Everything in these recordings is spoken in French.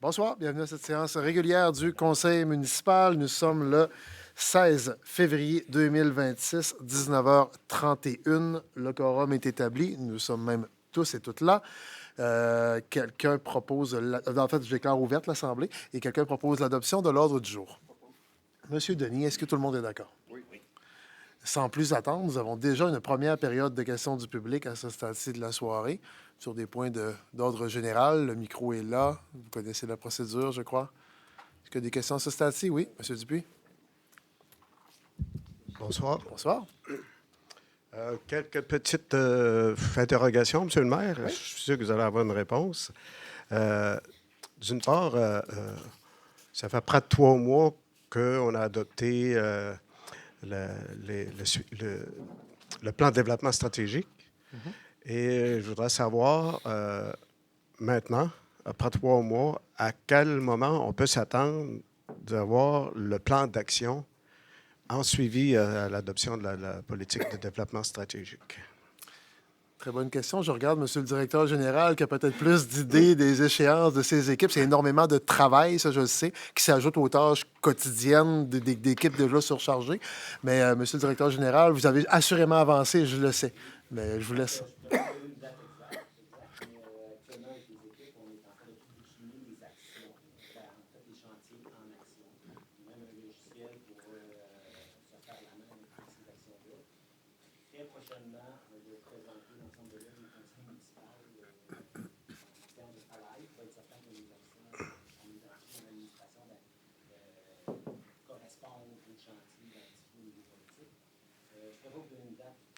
Bonsoir, bienvenue à cette séance régulière du Conseil municipal. Nous sommes le 16 février 2026, 19h31. Le quorum est établi. Nous sommes même tous et toutes là. Quelqu'un propose... En fait, je déclare ouverte l'Assemblée et quelqu'un propose l'adoption de l'ordre du jour. Monsieur Denis, est-ce que tout le monde est d'accord? Oui. Sans plus attendre, nous avons déjà une première période de questions du public à ce stade-ci de la soirée sur des points d'ordre général. Le micro est là. Vous connaissez la procédure, je crois. Est-ce qu'il y a des questions à ce stade-ci? Oui, M. Dupuis. Bonsoir. Bonsoir. Quelques petites interrogations, M. le maire. Oui. Je suis sûr que vous allez avoir une réponse. D'une part, ça fait près de 3 mois qu'on a adopté le plan de développement stratégique. Et je voudrais savoir, maintenant, après 3 mois, à quel moment on peut s'attendre d'avoir le plan d'action en suivi à l'adoption de la politique de développement stratégique. Très bonne question. Je regarde M. le directeur général qui a peut-être plus d'idées des échéances de ses équipes. C'est énormément de travail, ça je le sais, qui s'ajoute aux tâches quotidiennes d'équipes déjà surchargées. Mais M. le directeur général, vous avez assurément avancé, je le sais. Mais je vous laisse.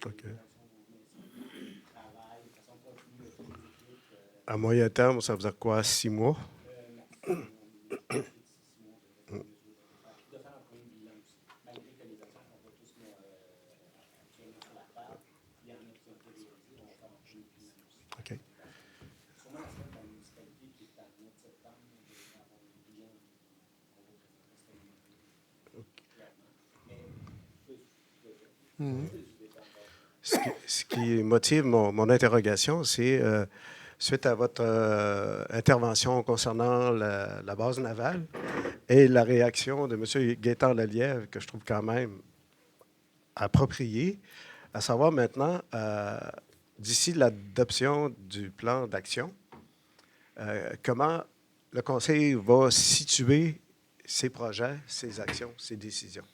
OK. À moyen terme, ça veut dire quoi? 6 mois? OK. Ce qui motive mon interrogation, c'est suite à votre intervention concernant la base navale et la réaction de M. Gaétan Lelièvre, que je trouve quand même appropriée, à savoir maintenant, d'ici l'adoption du plan d'action, comment le Conseil va situer ses projets, ses actions, ses décisions.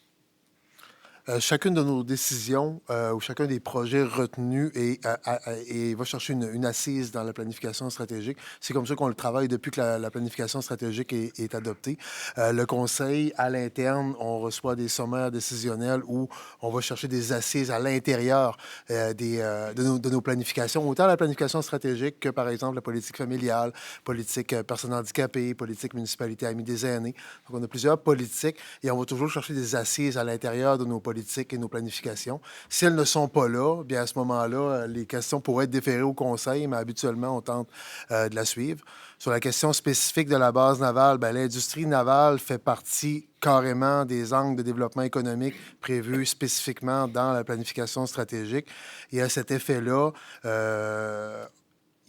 Chacune de nos décisions ou chacun des projets retenus et va chercher une assise dans la planification stratégique. C'est comme ça qu'on le travaille depuis que la planification stratégique est adoptée. Le Conseil, à l'interne, on reçoit des sommaires décisionnels où on va chercher des assises à l'intérieur de nos planifications, autant la planification stratégique que, par exemple, la politique familiale, politique personnes handicapées, politique municipalité amis des aînés. Donc, on a plusieurs politiques et on va toujours chercher des assises à l'intérieur de nos politiques et nos planifications. Si elles ne sont pas là, bien à ce moment-là, les questions pourraient être déférées au Conseil, mais habituellement, on tente de la suivre. Sur la question spécifique de la base navale, bien, l'industrie navale fait partie carrément des angles de développement économique prévus spécifiquement dans la planification stratégique. Et à cet effet-là,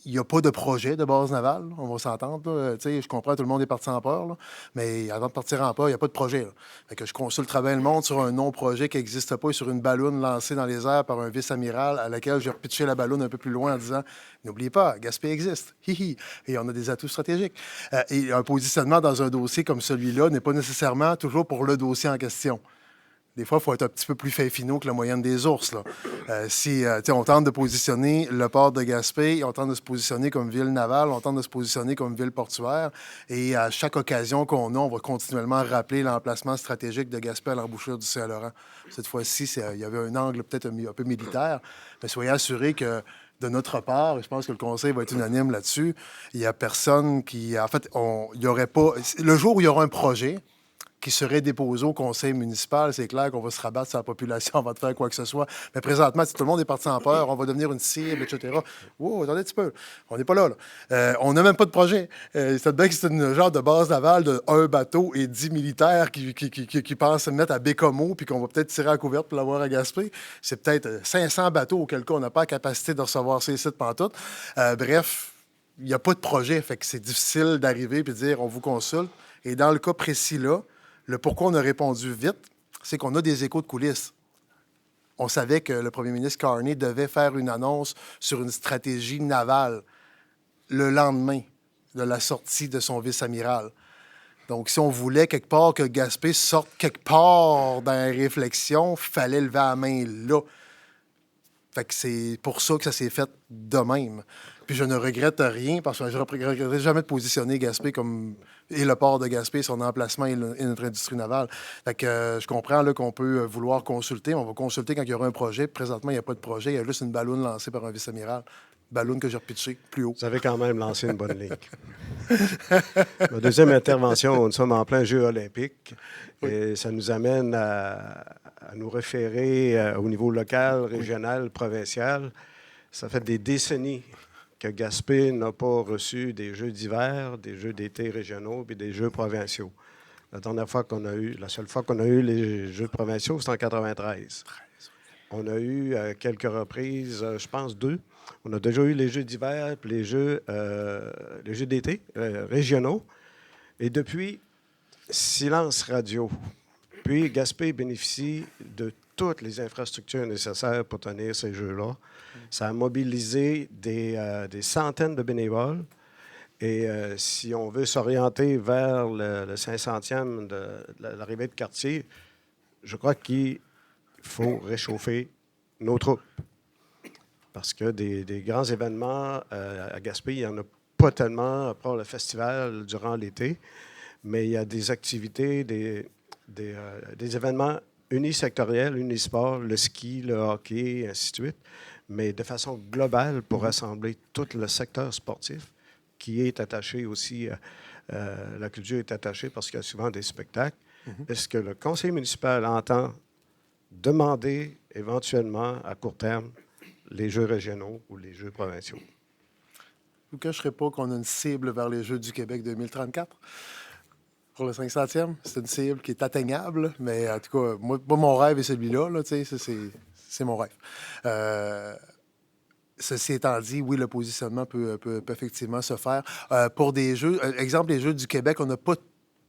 il n'y a pas de projet de base navale, on va s'entendre. Je comprends, tout le monde est parti en peur, là, mais avant de partir en peur, il n'y a pas de projet. Fait que je consulte bien le monde sur un non-projet qui n'existe pas et sur une balloune lancée dans les airs par un vice-amiral à laquelle j'ai repitché la balloune un peu plus loin en disant « N'oubliez pas, Gaspé existe. Hihi. » Et on a des atouts stratégiques. Et un positionnement dans un dossier comme celui-là n'est pas nécessairement toujours pour le dossier en question. Des fois, il faut être un petit peu plus fin finot que la moyenne des ours. Là. On tente de positionner le port de Gaspé, on tente de se positionner comme ville navale, on tente de se positionner comme ville portuaire. Et à chaque occasion qu'on a, on va continuellement rappeler l'emplacement stratégique de Gaspé à l'embouchure du Saint-Laurent. Cette fois-ci, il y avait un angle peut-être un peu militaire, mais soyez assurés que de notre part, et je pense que le Conseil va être unanime là-dessus, il n'y a personne qui... En fait, il n'y aurait pas... Le jour où il y aura un projet qui serait déposé au conseil municipal, c'est clair qu'on va se rabattre sur la population avant de faire quoi que ce soit. Mais présentement, si tout le monde est parti en peur, on va devenir une cible, etc. Wow, attendez un petit peu. On n'est pas là. On n'a même pas de projet. C'est bien que c'est une genre de base navale de 1 bateau et 10 militaires qui pensent se mettre à Bécomo puis qu'on va peut-être tirer à couverte pour l'avoir à Gaspé. C'est peut-être 500 bateaux auquel cas on n'a pas la capacité de recevoir ces sites pantoute. Bref, il n'y a pas de projet, fait que c'est difficile d'arriver et de dire on vous consulte. Et dans le cas précis là, le pourquoi on a répondu vite, c'est qu'on a des échos de coulisses. On savait que le premier ministre Carney devait faire une annonce sur une stratégie navale le lendemain de la sortie de son vice-amiral. Donc, si on voulait quelque part que Gaspé sorte quelque part dans la réflexion, il fallait lever la main là. Fait que c'est pour ça que ça s'est fait de même. Puis je ne regrette rien parce que je ne regretterai jamais de positionner Gaspé comme et le port de Gaspé, son emplacement et notre industrie navale. Fait que je comprends là, qu'on peut vouloir consulter. On va consulter quand il y aura un projet. Présentement, il n'y a pas de projet. Il y a juste une balloune lancée par un vice-amiral. Balloune que j'ai repitché plus haut. Vous avez quand même lancé une bonne ligne. Ma deuxième intervention, nous sommes en plein Jeu olympique et ça nous amène à nous référer au niveau local, régional, provincial. Ça fait des décennies que Gaspé n'a pas reçu des Jeux d'hiver, des Jeux d'été régionaux et des Jeux provinciaux. La seule fois qu'on a eu les Jeux provinciaux, c'était en 93. On a eu à quelques reprises, je pense 2. On a déjà eu les Jeux d'hiver et les Jeux d'été régionaux. Et depuis, silence radio. Puis Gaspé bénéficie de toutes les infrastructures nécessaires pour tenir ces Jeux-là. Ça a mobilisé des centaines de bénévoles. Et si on veut s'orienter vers le 500e de l'arrivée de Cartier, je crois qu'il faut réchauffer nos troupes. Parce que des grands événements à Gaspé, il n'y en a pas tellement, à part le festival durant l'été, mais il y a des activités, des événements unisectoriels, unisports, le ski, le hockey, ainsi de suite, mais de façon globale pour rassembler tout le secteur sportif qui est attaché aussi, la culture est attachée parce qu'il y a souvent des spectacles. Est-ce que le conseil municipal entend demander éventuellement à court terme les Jeux régionaux ou les Jeux provinciaux? Je ne cacherai pas qu'on a une cible vers les Jeux du Québec 2034. Pour le 500e, c'est une cible qui est atteignable, mais en tout cas, moi mon rêve est celui-là, là, c'est mon rêve. Ceci étant dit, oui, le positionnement peut effectivement se faire. Pour des Jeux, exemple, les Jeux du Québec, on n'a pas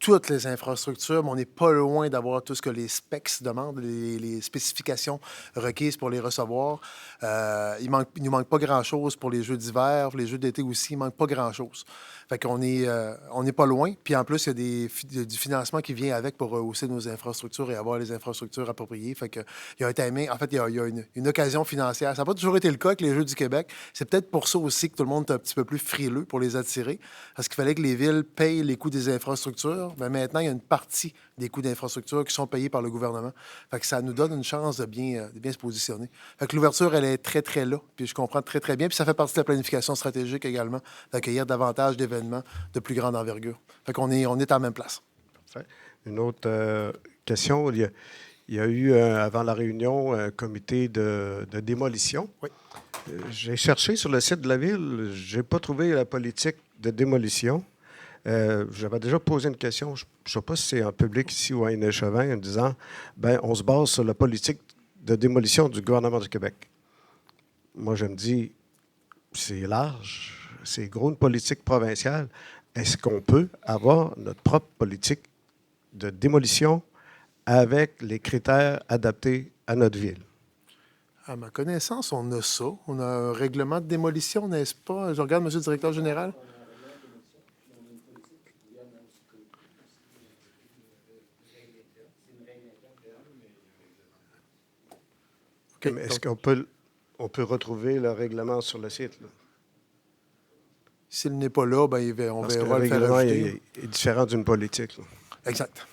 toutes les infrastructures, mais on n'est pas loin d'avoir tout ce que les specs demandent, les spécifications requises pour les recevoir. Il ne nous manque pas grand-chose pour les Jeux d'hiver, pour les Jeux d'été aussi, il ne manque pas grand-chose. Fait qu'on est, on n'est pas loin. Puis en plus, il y a du financement qui vient avec pour rehausser nos infrastructures et avoir les infrastructures appropriées. Fait qu'il y a un timing. En fait, il y a une occasion financière. Ça n'a pas toujours été le cas avec les Jeux du Québec. C'est peut-être pour ça aussi que tout le monde est un petit peu plus frileux pour les attirer. Parce qu'il fallait que les villes payent les coûts des infrastructures. Mais maintenant, il y a une partie des coûts d'infrastructure qui sont payés par le gouvernement. Fait que ça nous donne une chance de bien se positionner. Fait que l'ouverture, elle est très, très là. Puis je comprends très, très bien. Puis ça fait partie de la planification stratégique également, d'accueillir davantage d'événements de plus grande envergure. Fait qu'on est à la même place. Parfait. Une autre question. Il y a eu, avant la réunion, un comité de démolition. Oui. J'ai cherché sur le site de la ville. Je n'ai pas trouvé la politique de démolition. J'avais déjà posé une question, je ne sais pas si c'est en public ici ou à Inné-Chauvin, en disant on se base sur la politique de démolition du gouvernement du Québec. Moi, je me dis, c'est large, c'est gros une politique provinciale. Est-ce qu'on peut avoir notre propre politique de démolition avec les critères adaptés à notre ville? À ma connaissance, on a ça. On a un règlement de démolition, n'est-ce pas? Je regarde, monsieur le directeur général. Okay, mais est-ce qu'on peut retrouver le règlement sur le site? Là? S'il n'est pas là, ben, on va le faire ajouter. Le règlement est différent d'une politique. Là. Exact.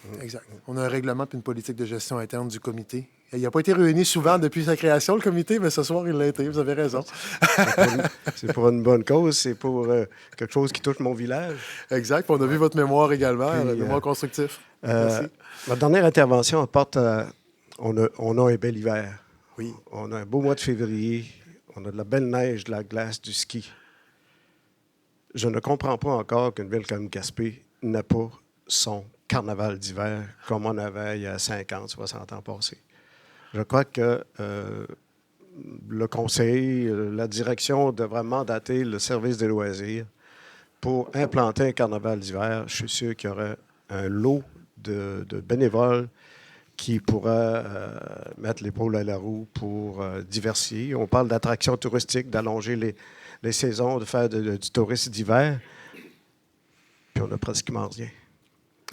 On a un règlement et une politique de gestion interne du comité. Il n'a pas été réuni souvent depuis sa création, le comité, mais ce soir, il l'a été. Vous avez raison. C'est pour une bonne cause. C'est pour quelque chose qui touche mon village. Exact. Puis on a vu votre mémoire également, le mémoire constructif. Merci. Ma dernière intervention apporte on a un bel hiver. Oui. On a un beau mois de février. On a de la belle neige, de la glace, du ski. Je ne comprends pas encore qu'une ville comme Gaspé n'a pas son carnaval d'hiver comme on avait il y a 50, 60 ans passés. Je crois que le conseil, la direction devrait mandater le service des loisirs pour implanter un carnaval d'hiver, je suis sûr qu'il y aurait un lot de bénévoles qui pourraient mettre l'épaule à la roue pour diversifier. On parle d'attractions touristiques, d'allonger les saisons, de faire du tourisme d'hiver, puis on n'a pratiquement rien.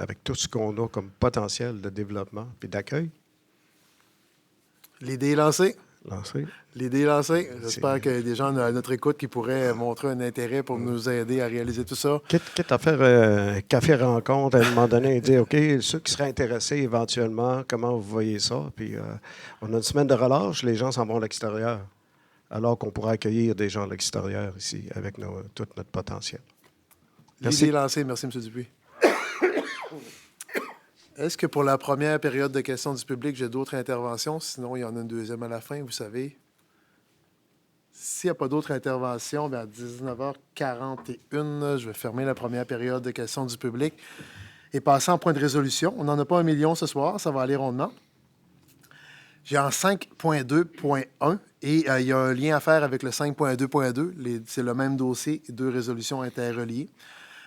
Avec tout ce qu'on a comme potentiel de développement et d'accueil. L'idée est lancée. Lancé. L'idée est lancée. J'espère qu'il y a des gens à notre écoute qui pourraient montrer un intérêt pour nous aider à réaliser tout ça. Quitte à faire un café-rencontre à un moment donné et dire, OK, ceux qui seraient intéressés éventuellement, comment vous voyez ça? Puis on a une semaine de relâche, les gens s'en vont à l'extérieur, alors qu'on pourrait accueillir des gens à l'extérieur ici avec tout notre potentiel. Merci. L'idée est lancée. Merci, M. Dupuis. Est-ce que pour la première période de questions du public, j'ai d'autres interventions? Sinon, il y en a une deuxième à la fin, vous savez. S'il n'y a pas d'autres interventions, bien à 19h41, je vais fermer la première période de questions du public et passer en point de résolution. On n'en a pas 1 million ce soir, ça va aller rondement. J'ai en 5.2.1 et il y a un lien à faire avec le 5.2.2. C'est le même dossier, 2 résolutions interreliées.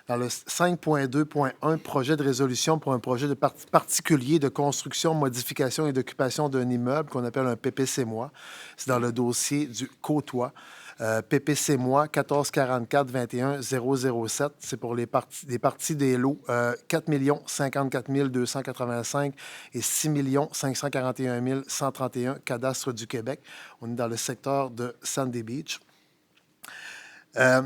Dans le 5.2.1, projet de résolution pour un projet de particulier de construction, modification et d'occupation d'un immeuble qu'on appelle un PPC-moi. C'est dans le dossier du Côtois. PPC-moi 1444-21-007. C'est pour les parties des lots 4 054 285 et 6 541 131 cadastre du Québec. On est dans le secteur de Sandy Beach. La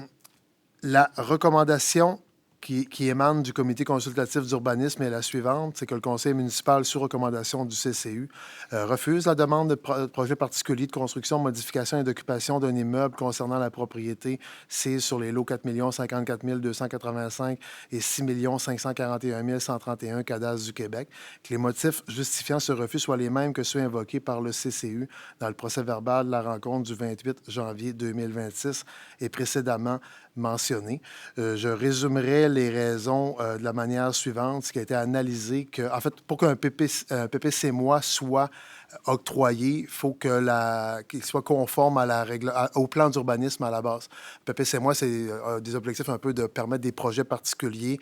recommandation qui émane du comité consultatif d'urbanisme est la suivante, c'est que le conseil municipal, sous recommandation du CCU, refuse la demande de projet particulier de construction, modification et d'occupation d'un immeuble concernant la propriété. C'est sur les lots 4 054 285 et 6 541 131 cadastre du Québec. Que les motifs justifiant ce refus soient les mêmes que ceux invoqués par le CCU dans le procès-verbal de la rencontre du 28 janvier 2026 et précédemment mentionné. Je résumerai les raisons de la manière suivante, ce qui a été analysé, que, en fait, pour qu'un PPC-moi soit octroyé, il faut qu'il soit conforme au plan d'urbanisme à la base. PPC-moi, c'est des objectifs un peu de permettre des projets particuliers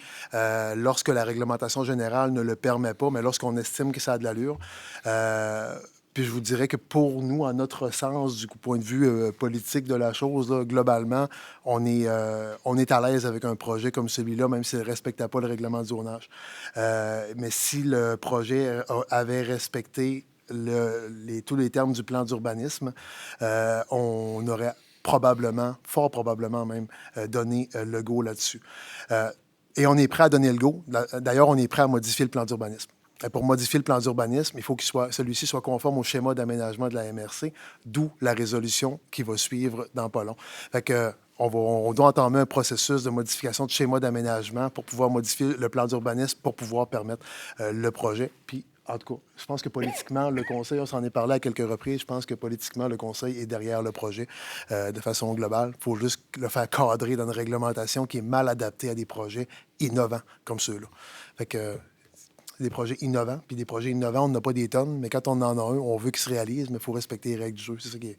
lorsque la réglementation générale ne le permet pas, mais lorsqu'on estime que ça a de l'allure. Puis je vous dirais que pour nous, à notre sens, du point de vue politique de la chose, là, globalement, on est à l'aise avec un projet comme celui-là, même s'il ne respectait pas le règlement de zonage. Mais si le projet avait respecté tous les termes du plan d'urbanisme, on aurait probablement, fort probablement même, donné le go là-dessus. Et on est prêt à donner le go. D'ailleurs, on est prêt à modifier le plan d'urbanisme. Pour modifier le plan d'urbanisme, il faut que celui-ci soit conforme au schéma d'aménagement de la MRC, d'où la résolution qui va suivre dans pas long. Fait que, on doit entamer un processus de modification de schéma d'aménagement pour pouvoir modifier le plan d'urbanisme pour pouvoir permettre le projet. Puis, en tout cas, je pense que politiquement, le Conseil, on s'en est parlé à quelques reprises, je pense que politiquement, le Conseil est derrière le projet de façon globale. Il faut juste le faire cadrer dans une réglementation qui est mal adaptée à des projets innovants comme ceux-là. Fait que des projets innovants, puis des projets innovants, on n'a pas des tonnes, mais quand on en a un, on veut qu'ils se réalisent, mais il faut respecter les règles du jeu. C'est ça qui est...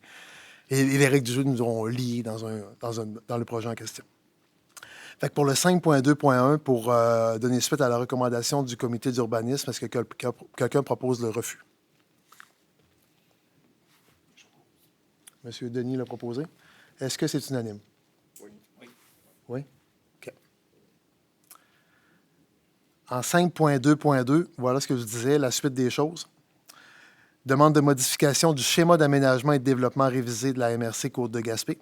Et les règles du jeu nous ont liés dans le projet en question. Fait que pour le 5.2.1, pour donner suite à la recommandation du comité d'urbanisme, est-ce que quelqu'un propose le refus? Monsieur Denis l'a proposé. Est-ce que c'est unanime? Oui. Oui? OK. En 5.2.2, voilà ce que je disais, la suite des choses. Demande de modification du schéma d'aménagement et de développement révisé de la MRC Côte-de-Gaspé.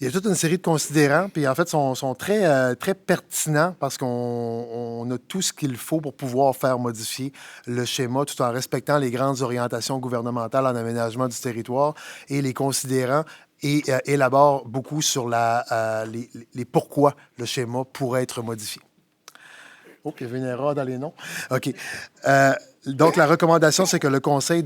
Il y a toute une série de considérants, puis en fait, sont très, très pertinents parce qu'on a tout ce qu'il faut pour pouvoir faire modifier le schéma tout en respectant les grandes orientations gouvernementales en aménagement du territoire et les considérants et élaborent beaucoup sur les pourquoi le schéma pourrait être modifié. Oh, il y avait une erreur dans les noms. OK. Donc, la recommandation, c'est que le conseil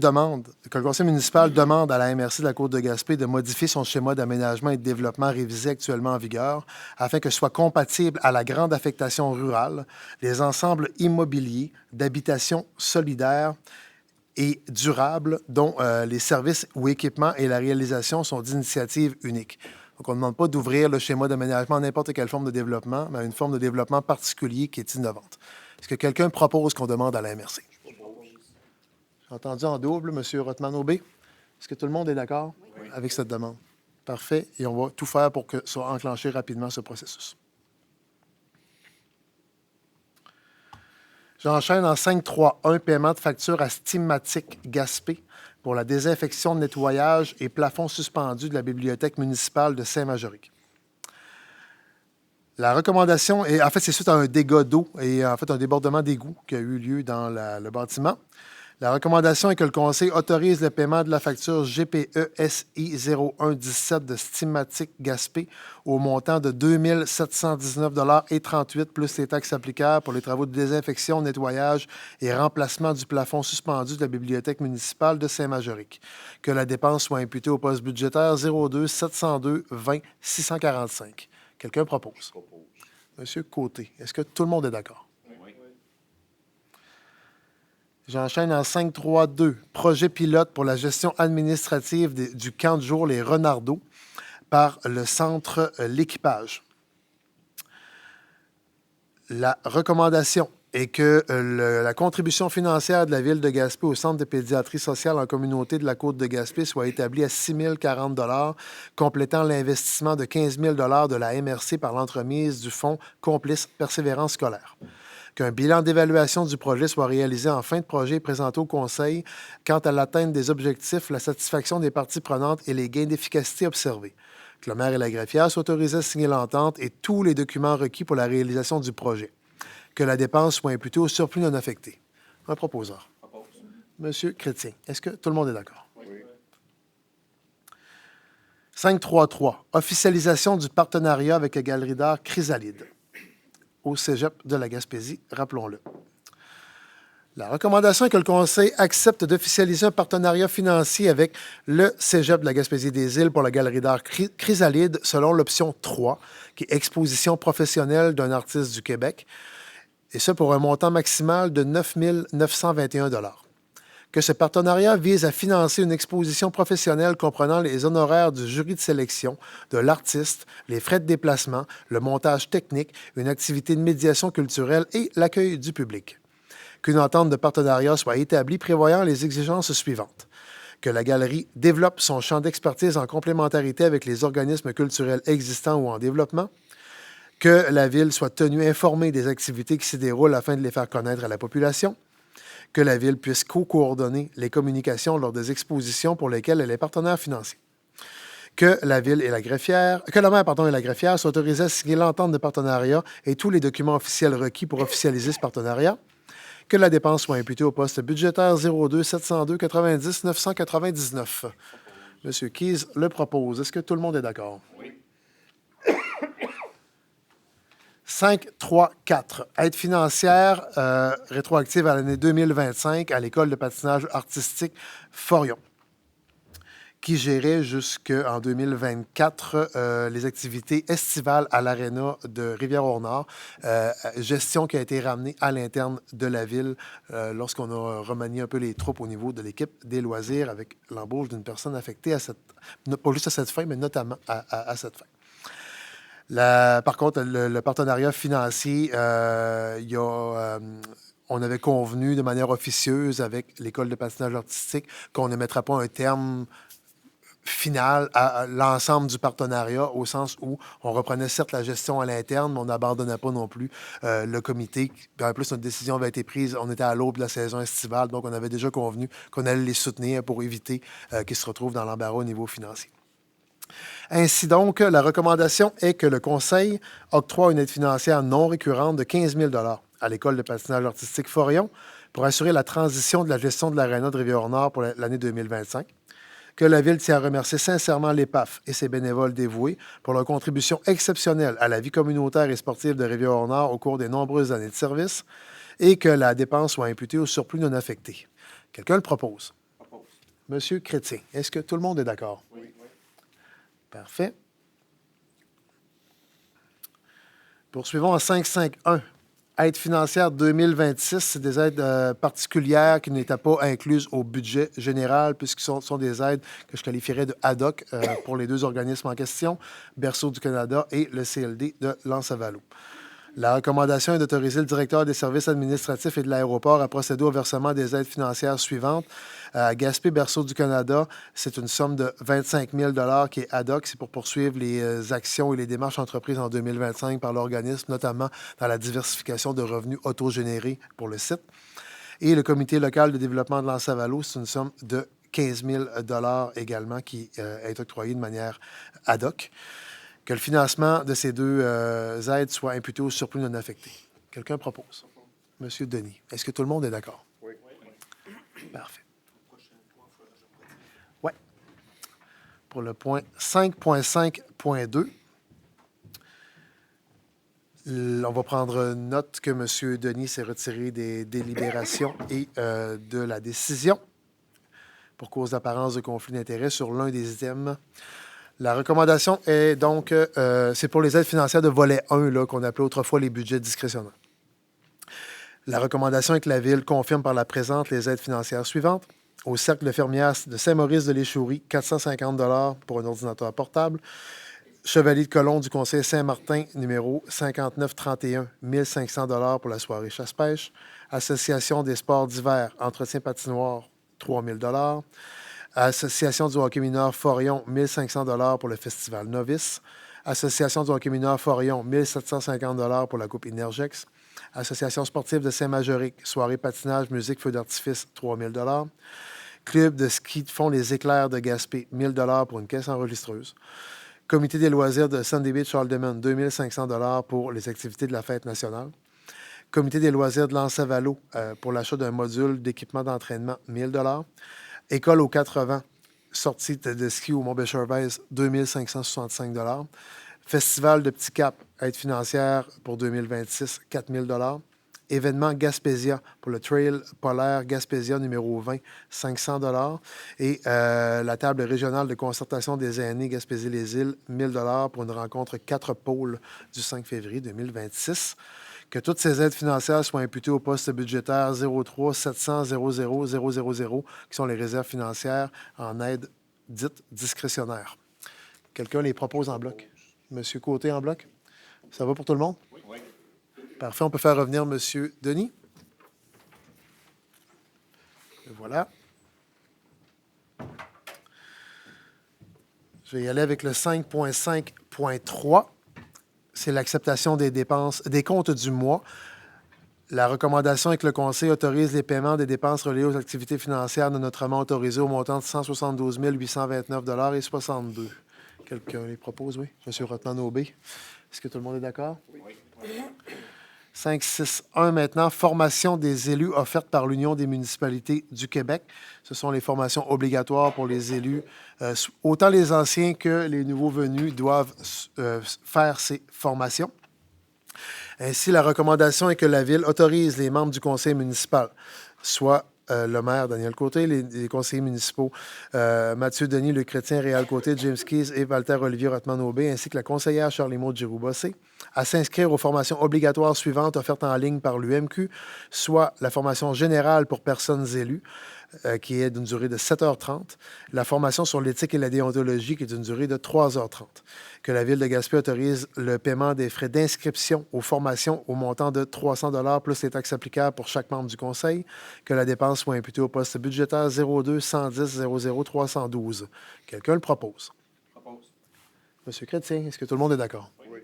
municipal demande à la MRC de la Côte-de-Gaspé de modifier son schéma d'aménagement et de développement révisé actuellement en vigueur afin que soit compatible à la grande affectation rurale les ensembles immobiliers d'habitation solidaire et durable dont les services ou équipements et la réalisation sont d'initiative unique. Donc, on ne demande pas d'ouvrir le schéma d'aménagement à n'importe quelle forme de développement, mais à une forme de développement particulier qui est innovante. Est-ce que quelqu'un propose qu'on demande à la MRC? J'ai entendu en double, M. Rothman-Aubé. Est-ce que tout le monde est d'accord avec cette demande? Parfait. Et on va tout faire pour que soit enclenché rapidement ce processus. J'enchaîne en 5.3.1, paiement de facture à Steamatic Gaspé pour la désinfection, nettoyage et plafond suspendu de la bibliothèque municipale de Saint-Majorique. La recommandation, est, en fait, c'est suite à un dégât d'eau et en fait un débordement d'égout qui a eu lieu dans le bâtiment. La recommandation est que le Conseil autorise le paiement de la facture GPE-SI 0117 de Steamatic Gaspé au montant de 2 719,38 plus les taxes applicables pour les travaux de désinfection, nettoyage et remplacement du plafond suspendu de la bibliothèque municipale de Saint-Majorique. Que la dépense soit imputée au poste budgétaire 02 702 20 645. Quelqu'un propose? Monsieur Côté, est-ce que tout le monde est d'accord? J'enchaîne en 5.3.2. Projet pilote pour la gestion administrative du camp de jour Les Renardeaux par le centre L'Équipage. La recommandation est que la contribution financière de la Ville de Gaspé au Centre de pédiatrie sociale en communauté de la Côte de Gaspé soit établie à 6 040 $, complétant l'investissement de 15 000 $ de la MRC par l'entremise du Fonds Complice Persévérance scolaire. Qu'un bilan d'évaluation du projet soit réalisé en fin de projet et présenté au Conseil quant à l'atteinte des objectifs, la satisfaction des parties prenantes et les gains d'efficacité observés. Que le maire et la greffière soient autorisés à signer l'entente et tous les documents requis pour la réalisation du projet. Que la dépense soit imputée au surplus non affecté. Un proposeur. Monsieur Chrétien, est-ce que tout le monde est d'accord? Oui. 5.3.3. Officialisation du partenariat avec la Galerie d'art Chrysalide au Cégep de la Gaspésie, rappelons-le. La recommandation est que le Conseil accepte d'officialiser un partenariat financier avec le Cégep de la Gaspésie-des-Îles pour la Galerie d'art Chrysalide selon l'option 3, qui est exposition professionnelle d'un artiste du Québec, et ça pour un montant maximal de 9 921 $. Que ce partenariat vise à financer une exposition professionnelle comprenant les honoraires du jury de sélection, de l'artiste, les frais de déplacement, le montage technique, une activité de médiation culturelle et l'accueil du public. Qu'une entente de partenariat soit établie prévoyant les exigences suivantes. Que la galerie développe son champ d'expertise en complémentarité avec les organismes culturels existants ou en développement. Que la Ville soit tenue informée des activités qui s'y déroulent afin de les faire connaître à la population. Que la Ville puisse co-coordonner les communications lors des expositions pour lesquelles elle est partenaire financier. Que la Ville et la greffière, que le maire et la greffière soient autorisés à signer l'entente de partenariat et tous les documents officiels requis pour officialiser ce partenariat. Que la dépense soit imputée au poste budgétaire 02 702 90 999. Monsieur Keyes le propose. Est-ce que tout le monde est d'accord? Oui. 5.3.4. Aide financière rétroactive à l'année 2025 à l'École de patinage artistique Forion, qui gérait jusqu'en 2024 les activités estivales à l'Aréna de Rivière-au-Nord, gestion qui a été ramenée à l'interne de la Ville lorsqu'on a remanié un peu les troupes au niveau de l'équipe des loisirs avec l'embauche d'une personne affectée à cette, pas juste à cette fin, mais notamment à cette fin. Par contre, le partenariat financier, on avait convenu de manière officieuse avec l'École de patinage artistique qu'on ne mettra pas un terme final à l'ensemble du partenariat, au sens où on reprenait certes la gestion à l'interne, mais on n'abandonnait pas non plus le comité. Puis en plus, notre décision avait été prise, on était à l'aube de la saison estivale, donc on avait déjà convenu qu'on allait les soutenir pour éviter qu'ils se retrouvent dans l'embarras au niveau financier. Ainsi donc, la recommandation est que le Conseil octroie une aide financière non récurrente de 15 000 $ à l'École de patinage artistique Forion pour assurer la transition de la gestion de l'Aréna de Rivière-au-Nord pour l'année 2025. Que la Ville tient à remercier sincèrement l'EPAF et ses bénévoles dévoués pour leur contribution exceptionnelle à la vie communautaire et sportive de Rivière-au-Nord au cours des nombreuses années de service et que la dépense soit imputée au surplus non affecté. Quelqu'un le propose? Monsieur Chrétien, est-ce que tout le monde est d'accord? Oui. Parfait. Poursuivons en 5.5.1. Aides financières 2026, c'est des aides particulières qui n'étaient pas incluses au budget général, puisque ce sont des aides que je qualifierais de ad hoc pour les deux organismes en question, Berceau du Canada et le CLD de L'Anse-à-Valleau. La recommandation est d'autoriser le directeur des services administratifs et de l'aéroport à procéder au versement des aides financières suivantes. À Gaspé Berceau du Canada, c'est une somme de 25 000 qui est ad hoc. C'est pour poursuivre les actions et les démarches entreprises en 2025 par l'organisme, notamment dans la diversification de revenus autogénérés pour le site. Et le comité local de développement de l'Anse-à-Valleau, c'est une somme de 15 000 également qui est octroyée de manière ad hoc. Que le financement de ces deux aides soit imputé au surplus non affecté. Quelqu'un propose? Monsieur Denis, est-ce que tout le monde est d'accord? Oui. Parfait. Oui. Pour le point 5.5.2, on va prendre note que M. Denis s'est retiré des délibérations et de la décision pour cause d'apparence de conflit d'intérêts sur l'un des items. La recommandation est donc, c'est pour les aides financières de volet 1, là, qu'on appelait autrefois les budgets discrétionnaires. La recommandation est que la Ville confirme par la présente les aides financières suivantes. Au Cercle de fermières de Saint-Maurice-de-l'Échourie, 450 pour un ordinateur portable. Chevalier de Colomb du Conseil Saint-Martin, numéro 5931, 1 500 pour la soirée chasse-pêche. Association des sports d'hiver, entretien patinoire, 3 000 Association du hockey mineur Forion, 1 500 pour le festival Novice. Association du hockey mineur Forion, 1 750 pour la Coupe Inergex. Association sportive de Saint-Majoric, soirée patinage, musique, feu d'artifice, 3 000 Club de ski de fond Les Éclairs de Gaspé, 1 000 pour une caisse enregistreuse. Comité des loisirs de Sunday Beach Charles-Deman, 2 500 pour les activités de la fête nationale. Comité des loisirs de l'Anse-à-Valleau pour l'achat d'un module d'équipement d'entraînement, 1 000 École aux 80, sortie de ski au Mont-Béchervaise, 2 565 Festival de Petit Cap, aide financière pour 2026, 4 000 Événement Gaspésia pour le Trail polaire Gaspésia numéro 20, 500 Et la table régionale de concertation des aînés Gaspésie-les-Îles, 1 000 pour une rencontre 4 pôles du 5 février 2026. Que toutes ces aides financières soient imputées au poste budgétaire 03 700 00 000, qui sont les réserves financières en aide dite discrétionnaire. Quelqu'un les propose en bloc? Monsieur Côté en bloc? Ça va pour tout le monde? Oui. Parfait. On peut faire revenir Monsieur Denis. Et voilà. Je vais y aller avec le 5.5.3. C'est l'acceptation des dépenses, des comptes du mois. La recommandation est que le Conseil autorise les paiements des dépenses reliées aux activités financières de notamment autorisées au montant de 172 829,62 $. Quelqu'un les propose, oui? M. Rotman-Aubé. Est-ce que tout le monde est d'accord? Oui. 5.6.1 maintenant, formation des élus offerte par l'Union des municipalités du Québec. Ce sont les formations obligatoires pour les élus. Autant les anciens que les nouveaux venus doivent faire ces formations. Ainsi, la recommandation est que la Ville autorise les membres du conseil municipal, soit le maire Daniel Côté, les conseillers municipaux Mathieu Denis, Luc Chrétien, Réal Côté, James Keys et Walter-Olivier Rotman-Aubé, ainsi que la conseillère Charlie-Maud Giroux-Bossé, à s'inscrire aux formations obligatoires suivantes offertes en ligne par l'UMQ, soit la formation générale pour personnes élues, qui est d'une durée de 7h30, la formation sur l'éthique et la déontologie, qui est d'une durée de 3h30. Que la Ville de Gaspé autorise le paiement des frais d'inscription aux formations au montant de 300 $ plus les taxes applicables pour chaque membre du Conseil. Que la dépense soit imputée au poste budgétaire 02 110 00 312. Quelqu'un le propose? Propose. Monsieur Chrétien, est-ce que tout le monde est d'accord? Oui.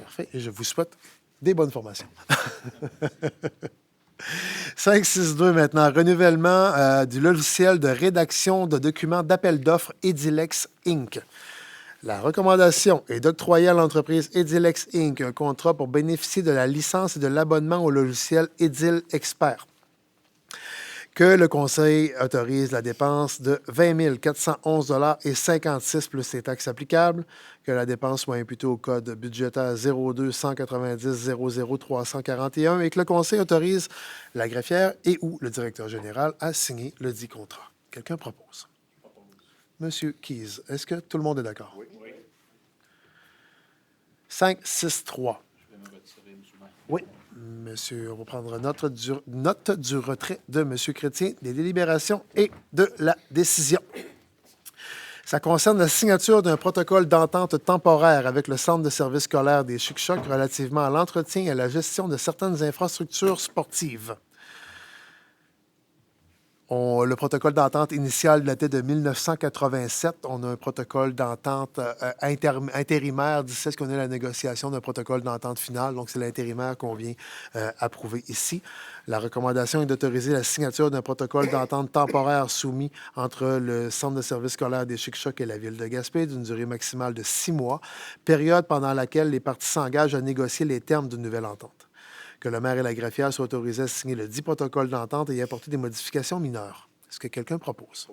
Parfait. Et je vous souhaite des bonnes formations. 5.6.2 maintenant, renouvellement du logiciel de rédaction de documents d'appel d'offres Edilex Inc. La recommandation est d'octroyer à l'entreprise Edilex Inc. un contrat pour bénéficier de la licence et de l'abonnement au logiciel Edil Expert. Que le Conseil autorise la dépense de 20 411,56 $ plus les taxes applicables, que la dépense soit imputée au code budgétaire 02 190 00 341 et que le Conseil autorise la greffière et ou le directeur général à signer le dit contrat. Quelqu'un propose? Monsieur Keys, est-ce que tout le monde est d'accord? Oui. 5.6.3. Je vais me retirer, M. le maire. Oui. Monsieur, on va prendre note du retrait de M. Chrétien, des délibérations et de la décision. Ça concerne la signature d'un protocole d'entente temporaire avec le Centre de services scolaires des Chic-Chocs relativement à l'entretien et à la gestion de certaines infrastructures sportives. Le protocole d'entente initial datait de 1987. On a un protocole d'entente intérimaire d'ici à ce qu'on ait la négociation d'un protocole d'entente final. Donc, c'est l'intérimaire qu'on vient approuver ici. La recommandation est d'autoriser la signature d'un protocole d'entente temporaire soumis entre le Centre de services scolaires des Chic-Chocs et la Ville de Gaspé d'une durée maximale de 6 mois, période pendant laquelle les parties s'engagent à négocier les termes d'une nouvelle entente. Que le maire et la greffière soient autorisés à signer le dit protocole d'entente et y apporter des modifications mineures. Est-ce que quelqu'un propose?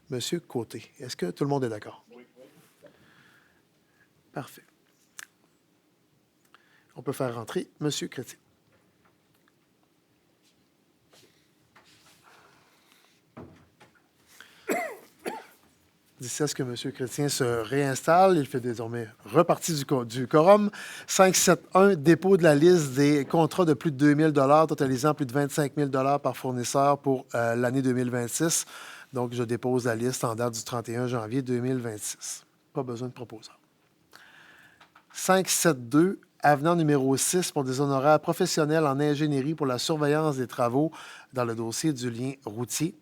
Monsieur Côté, est-ce que tout le monde est d'accord? Oui. Parfait. On peut faire rentrer Monsieur Chrétien. D'ici à ce que M. Chrétien se réinstalle, il fait désormais repartie du quorum. 571, dépôt de la liste des contrats de plus de 2 000 totalisant plus de 25 000 par fournisseur pour l'année 2026. Donc, je dépose la liste en date du 31 janvier 2026. Pas besoin de proposeur. 572, avenant numéro 6 pour des honoraires professionnels en ingénierie pour la surveillance des travaux dans le dossier du lien routier.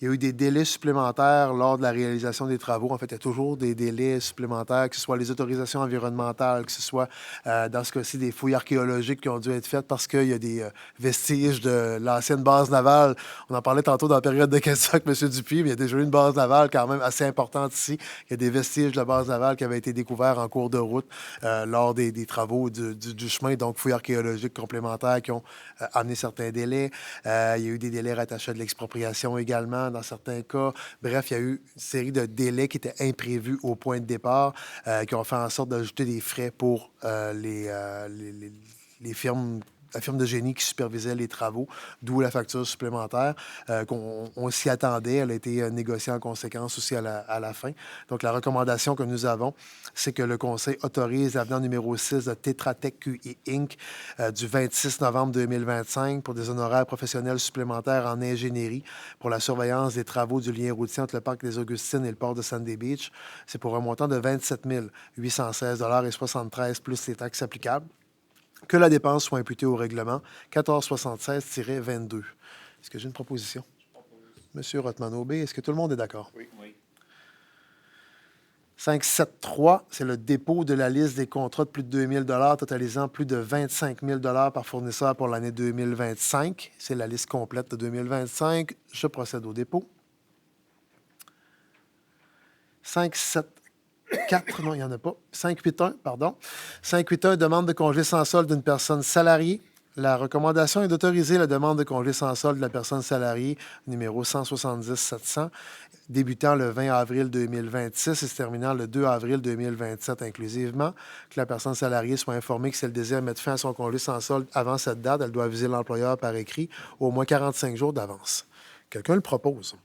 Il y a eu des délais supplémentaires lors de la réalisation des travaux. En fait, il y a toujours des délais supplémentaires, que ce soit les autorisations environnementales, que ce soit, dans ce cas-ci, des fouilles archéologiques qui ont dû être faites parce qu'il y a des vestiges de l'ancienne base navale. On en parlait tantôt dans la période de questions avec M. Dupuis, mais il y a déjà eu une base navale quand même assez importante ici. Il y a des vestiges de la base navale qui avaient été découverts en cours de route lors des travaux du chemin, donc fouilles archéologiques complémentaires qui ont amené certains délais. Il y a eu des délais rattachés à de l'expropriation également dans certains cas. Bref, il y a eu une série de délais qui étaient imprévus au point de départ, qui ont fait en sorte d'ajouter des frais pour les firmes. La firme de génie qui supervisait les travaux, d'où la facture supplémentaire. On s'y attendait. Elle a été négociée en conséquence aussi à la fin. Donc, la recommandation que nous avons, c'est que le Conseil autorise l'avenant numéro 6 de Tetra Tech QI Inc. Du 26 novembre 2025 pour des honoraires professionnels supplémentaires en ingénierie pour la surveillance des travaux du lien routier entre le parc des Augustines et le port de Sandy Beach. C'est pour un montant de 27 816,73 plus les taxes applicables. Que la dépense soit imputée au règlement 1476-22. Est-ce que j'ai une proposition? Monsieur Rothman-Aubé, est-ce que tout le monde est d'accord? Oui. 573, c'est le dépôt de la liste des contrats de plus de 2 000 totalisant plus de 25 000 par fournisseur pour l'année 2025. C'est la liste complète de 2025. Je procède au dépôt. 574, non, il n'y en a pas. 581, pardon. 581, demande de congé sans solde d'une personne salariée. La recommandation est d'autoriser la demande de congé sans solde de la personne salariée numéro 170-700, débutant le 20 avril 2026 et se terminant le 2 avril 2027 inclusivement. Que la personne salariée soit informée que si elle désire mettre fin à son congé sans solde avant cette date, elle doit aviser l'employeur par écrit au moins 45 jours d'avance. Quelqu'un le propose?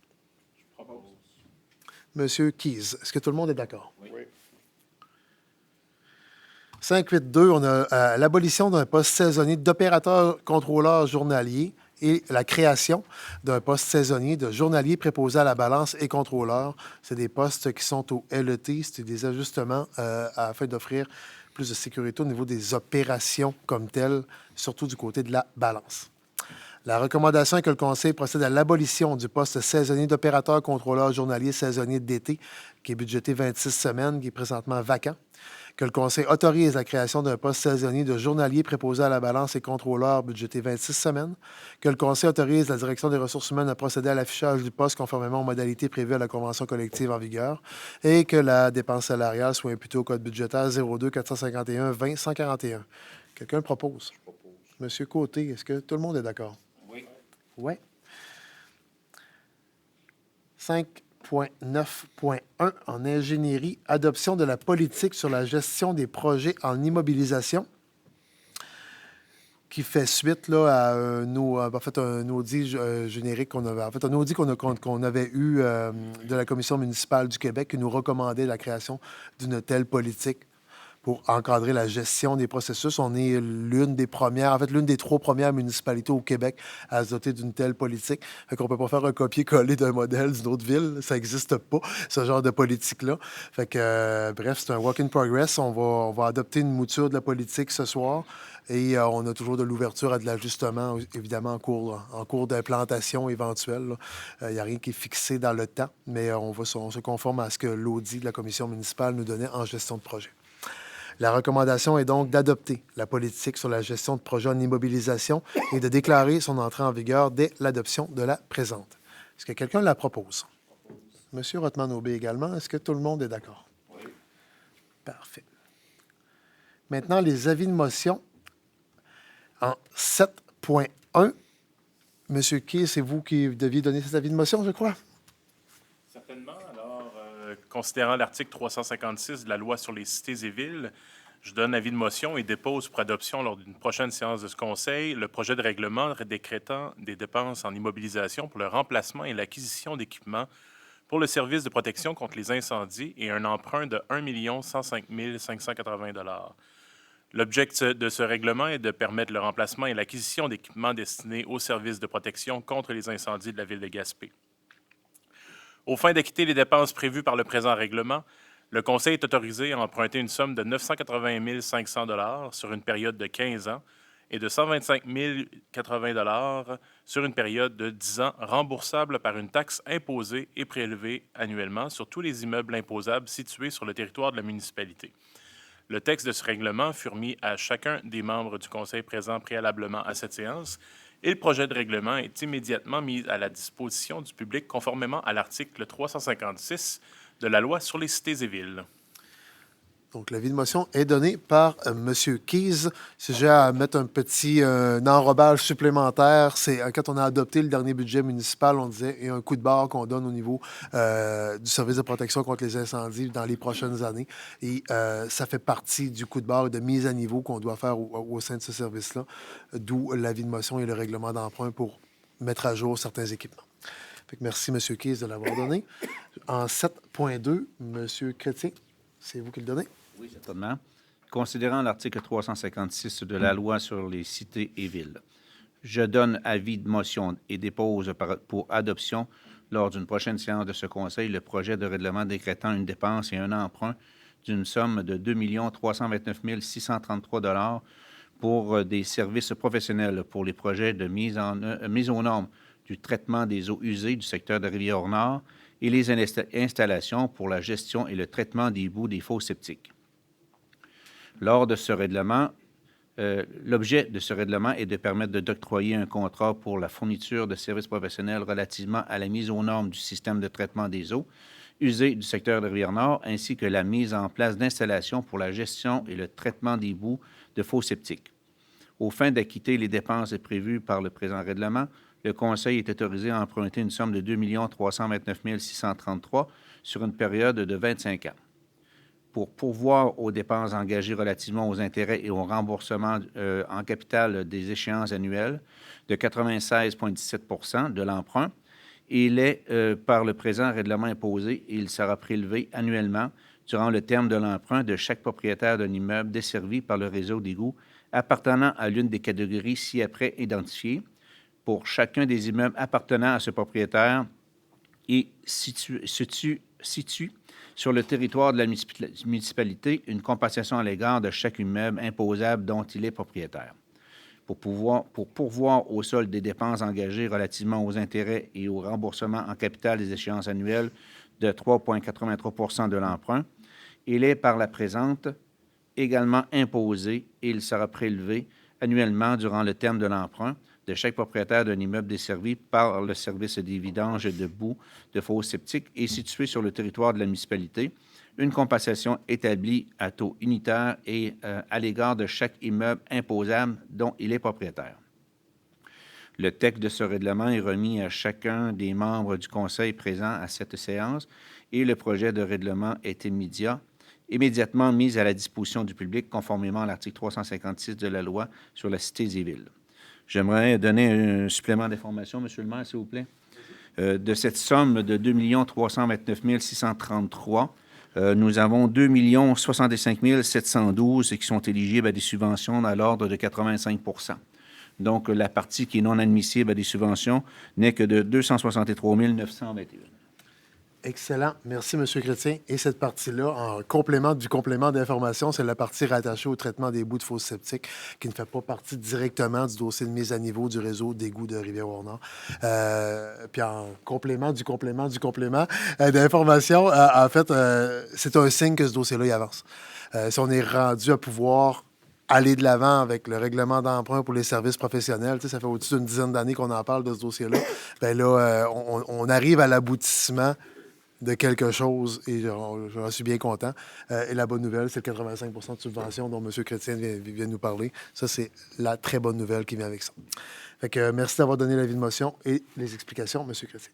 Monsieur Keyes, est-ce que tout le monde est d'accord? Oui. 582, on a l'abolition d'un poste saisonnier d'opérateur-contrôleur journalier et la création d'un poste saisonnier de journalier préposé à la balance et contrôleur. C'est des postes qui sont au LET. C'est des ajustements afin d'offrir plus de sécurité au niveau des opérations comme telles, surtout du côté de la balance. La recommandation est que le Conseil procède à l'abolition du poste saisonnier d'opérateur-contrôleur journalier saisonnier d'été, qui est budgété 26 semaines, qui est présentement vacant. Que le Conseil autorise la création d'un poste saisonnier de journalier préposé à la balance et contrôleur budgété 26 semaines. Que le Conseil autorise la Direction des ressources humaines à procéder à l'affichage du poste conformément aux modalités prévues à la Convention collective en vigueur. Et que la dépense salariale soit imputée au code budgétaire 02 451 20 141. Quelqu'un le propose? Je propose. Monsieur Côté, est-ce que tout le monde est d'accord? Oui. Oui. 5.9.1 en ingénierie, adoption de la politique sur la gestion des projets en immobilisation, qui fait suite là, à un audit générique qu'on avait, un audit qu'on avait eu de la Commission municipale du Québec qui nous recommandait la création d'une telle politique pour encadrer la gestion des processus. On est l'une des premières, en fait, l'une des 3 premières municipalités au Québec à se doter d'une telle politique. Fait qu'on peut pas faire un copier-coller d'un modèle d'une autre ville. Ça n'existe pas, ce genre de politique-là. Fait que, bref, c'est un work in progress. On va adopter une mouture de la politique ce soir. Et on a toujours de l'ouverture à de l'ajustement, évidemment, en cours d'implantation éventuelle. Il n'y a rien qui est fixé dans le temps, mais on se conforme à ce que l'audit de la commission municipale nous donnait en gestion de projet. La recommandation est donc d'adopter la politique sur la gestion de projets en immobilisation et de déclarer son entrée en vigueur dès l'adoption de la présente. Est-ce que quelqu'un la propose? Monsieur Rothman-Aubé également. Est-ce que tout le monde est d'accord? Oui. Parfait. Maintenant, les avis de motion. En 7.1, Monsieur Key, c'est vous qui deviez donner cet avis de motion, je crois? Certainement. Alors, considérant l'article 356 de la loi sur les cités et villes, je donne avis de motion et dépose pour adoption lors d'une prochaine séance de ce Conseil le projet de règlement décrétant des dépenses en immobilisation pour le remplacement et l'acquisition d'équipements pour le service de protection contre les incendies et un emprunt de 1 105 580 $. L'objet de ce règlement est de permettre le remplacement et l'acquisition d'équipements destinés aux services de protection contre les incendies de la ville de Gaspé. Aux fins d'acquitter les dépenses prévues par le présent règlement, le Conseil est autorisé à emprunter une somme de 980 500 $ sur une période de 15 ans et de 125 080 $ sur une période de 10 ans, remboursable par une taxe imposée et prélevée annuellement sur tous les immeubles imposables situés sur le territoire de la municipalité. Le texte de ce règlement fut remis à chacun des membres du Conseil présent préalablement à cette séance et le projet de règlement est immédiatement mis à la disposition du public conformément à l'article 356 de la loi sur les cités et villes. Donc, l'avis de motion est donné par M. Keyes. Si j'ai à mettre un petit enrobage supplémentaire, c'est quand on a adopté le dernier budget municipal, on disait il y a un coup de barre qu'on donne au niveau du service de protection contre les incendies dans les prochaines années. Et ça fait partie du coup de barre de mise à niveau qu'on doit faire au sein de ce service-là, d'où l'avis de motion et le règlement d'emprunt pour mettre à jour certains équipements. Fait que merci, M. Keyes, de l'avoir donné. En 7.2, M. Chrétien, c'est vous qui le donnez? Oui, certainement. Considérant l'article 356 de la loi sur les cités et villes, je donne avis de motion et dépose pour adoption lors d'une prochaine séance de ce Conseil le projet de règlement décrétant une dépense et un emprunt d'une somme de 2 329 633 $ pour des services professionnels pour les projets de mise aux normes du traitement des eaux usées du secteur de Rivière-Nord et les installations pour la gestion et le traitement des boues des fosses septiques. Lors de ce règlement, l'objet de ce règlement est de permettre d'octroyer un contrat pour la fourniture de services professionnels relativement à la mise aux normes du système de traitement des eaux usées du secteur de Rivière-Nord, ainsi que la mise en place d'installations pour la gestion et le traitement des boues de fosses septiques. Aux fins d'acquitter les dépenses prévues par le présent règlement, le Conseil est autorisé à emprunter une somme de 2 329 633 sur une période de 25 ans. Pour pourvoir aux dépenses engagées relativement aux intérêts et au remboursement en capital des échéances annuelles de 96,17 % de l'emprunt, il est par le présent règlement imposé et il sera prélevé annuellement durant le terme de l'emprunt de chaque propriétaire d'un immeuble desservi par le réseau d'égouts appartenant à l'une des catégories ci-après identifiées pour chacun des immeubles appartenant à ce propriétaire et situe sur le territoire de la municipalité une compensation à l'égard de chaque immeuble imposable dont il est propriétaire. Pour pourvoir au solde des dépenses engagées relativement aux intérêts et au remboursement en capital des échéances annuelles de 3,83 % de l'emprunt, il est par la présente également imposé et il sera prélevé annuellement durant le terme de l'emprunt de chaque propriétaire d'un immeuble desservi par le service des vidanges de boue de fosses septiques et situé sur le territoire de la municipalité, une compensation établie à taux unitaire et à l'égard de chaque immeuble imposable dont il est propriétaire. Le texte de ce règlement est remis à chacun des membres du Conseil présent à cette séance et le projet de règlement est immédiatement mis à la disposition du public conformément à l'article 356 de la loi sur la cité et villes. J'aimerais donner un supplément d'information, M. le maire, s'il vous plaît. De cette somme de 2 329 633, Nous avons 2 065 712 qui sont éligibles à des subventions à l'ordre de 85 %. Donc, la partie qui est non admissible à des subventions n'est que de 263 921. Excellent. Merci, M. Chrétien. Et cette partie-là, en complément du complément d'information, c'est la partie rattachée au traitement des boues de fosse septique qui ne fait pas partie directement du dossier de mise à niveau du réseau d'égouts de Rivière-au-Nord. Puis en complément d'information, en fait, c'est un signe que ce dossier-là, il avance. Si on est rendu à pouvoir aller de l'avant avec le règlement d'emprunt pour les services professionnels. Tu sais, ça fait au-dessus d'une dizaine d'années qu'on en parle de ce dossier-là. Bien là, on arrive à l'aboutissement de quelque chose et j'en suis bien content. Et la bonne nouvelle, c'est le 85 % de subvention dont M. Chrétien vient nous parler. Ça, c'est la très bonne nouvelle qui vient avec ça. Fait que merci d'avoir donné l'avis de motion et les explications, M. Chrétien.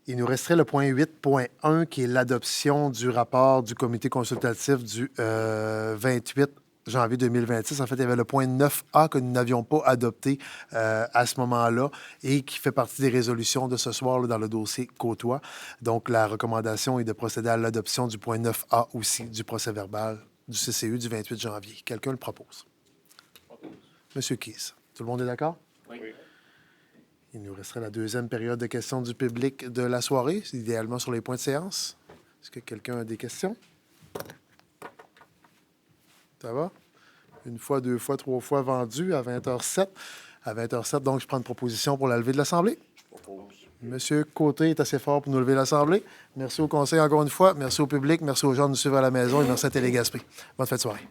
Il nous resterait le point 8.1 qui est l'adoption du rapport du comité consultatif du 28 janvier 2026. En fait, il y avait le point 9A que nous n'avions pas adopté à ce moment-là et qui fait partie des résolutions de ce soir là, dans le dossier Côtois. Donc, la recommandation est de procéder à l'adoption du point 9A aussi du procès-verbal du CCU du 28 janvier. Quelqu'un le propose? Monsieur Keys. Tout le monde est d'accord? Oui. Il nous resterait la deuxième période de questions du public de la soirée, idéalement sur les points de séance. Est-ce que quelqu'un a des questions? Ça va? Une fois, deux fois, trois fois vendu à 20h07. À 20h07, donc, je prends une proposition pour la levée de l'Assemblée. Monsieur Côté est assez fort pour nous lever l'Assemblée. Merci au Conseil encore une fois. Merci au public. Merci aux gens de nous suivre à la maison et merci à Télé Gaspé. Bonne fête de soirée.